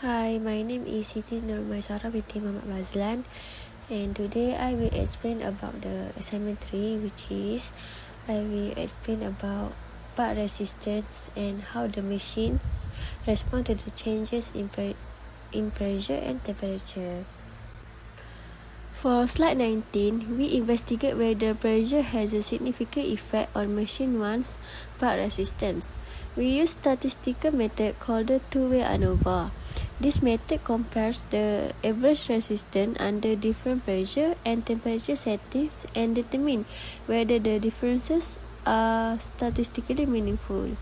Hi, my name is Siti Nurmaisara binti Muhammad Mazlan, and today I will explain about the assignment 3, which is I will explain about part resistance and how the machines respond to the changes in pressure and temperature. For slide 19, we investigate whether pressure has a significant effect on machine 1's part resistance. We use statistical method called the two-way ANOVA. This method compares the average resistance under different pressure and temperature settings and determine whether the differences are statistically meaningful.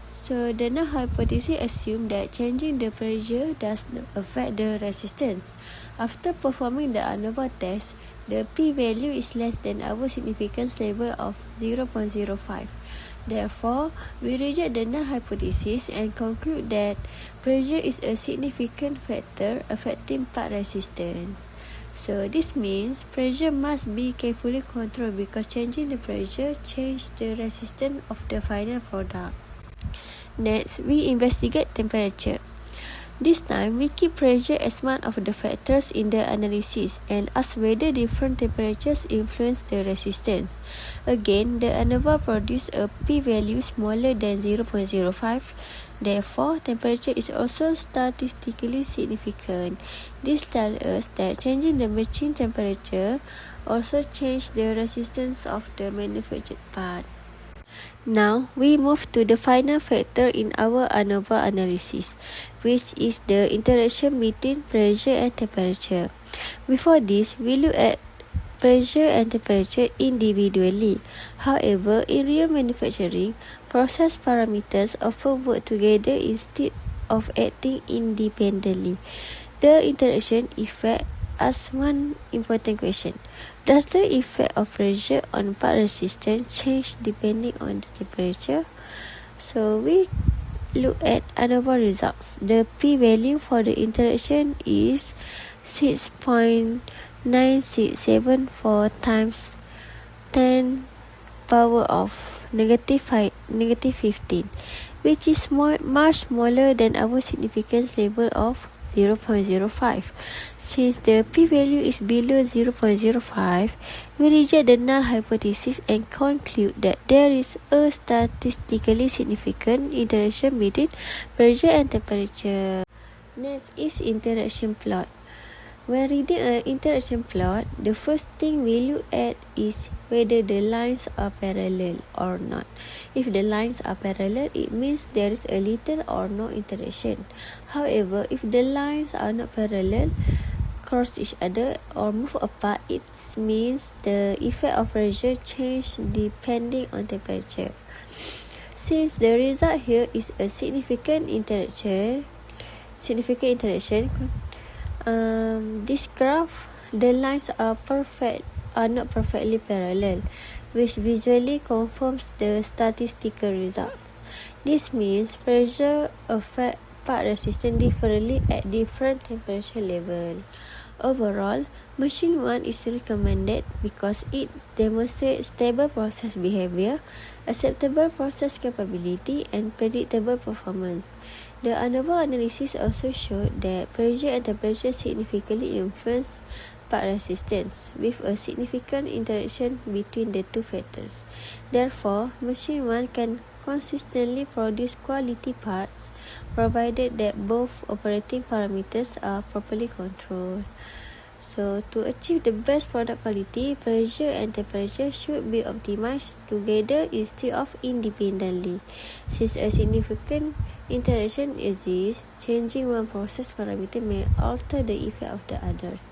So the null hypothesis assumes that changing the pressure does not affect the resistance. After performing the ANOVA test, the p-value is less than our significance level of 0.05. Therefore, we reject the null hypothesis and conclude that pressure is a significant factor affecting part resistance. So this means pressure must be carefully controlled because changing the pressure changes the resistance of the final product. Next, we investigate temperature. This time, we keep pressure as one of the factors in the analysis and ask whether different temperatures influence the resistance. Again, the ANOVA produces a p-value smaller than 0.05. Therefore, temperature is also statistically significant. This tells us that changing the machine temperature also changes the resistance of the manufactured part. Now, we move to the final factor in our ANOVA analysis, which is the interaction between pressure and temperature. Before this, we look at pressure and temperature individually. However, in real manufacturing, process parameters often work together instead of acting independently. The interaction effect asks one important question. Does the effect of pressure on part resistance change depending on the temperature? So we look at ANOVA results. The p-value for the interaction is 6.9674 times 10 power of negative 15, which is much smaller than our significance level of 0.05. Since the p-value is below 0.05, we reject the null hypothesis and conclude that there is a statistically significant interaction between pressure and temperature. Next is interaction plot. When reading an interaction plot, the first thing we look at is whether the lines are parallel or not. If the lines are parallel, it means there is a little or no interaction. However, if the lines are not parallel, cross each other or move apart, it means the effect of pressure change depending on temperature. Since the result here is a significant interaction, this graph, the lines are not perfectly parallel, which visually confirms the statistical results. This means pressure affects part resistance differently at different temperature level. Overall, machine 1 is recommended because it demonstrates stable process behavior, acceptable process capability, and predictable performance. The ANOVA analysis also showed that pressure and temperature significantly influence part resistance, with a significant interaction between the two factors. Therefore, machine 1 can consistently produce quality parts, provided that both operating parameters are properly controlled. So, to achieve the best product quality, pressure and temperature should be optimized together instead of independently. Since a significant interaction exists, changing one process parameter may alter the effect of the others.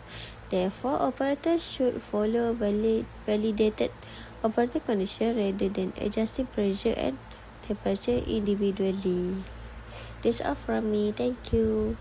Therefore, operators should follow validated operating conditions rather than adjusting pressure and temperature individually. That's all from me. Thank you.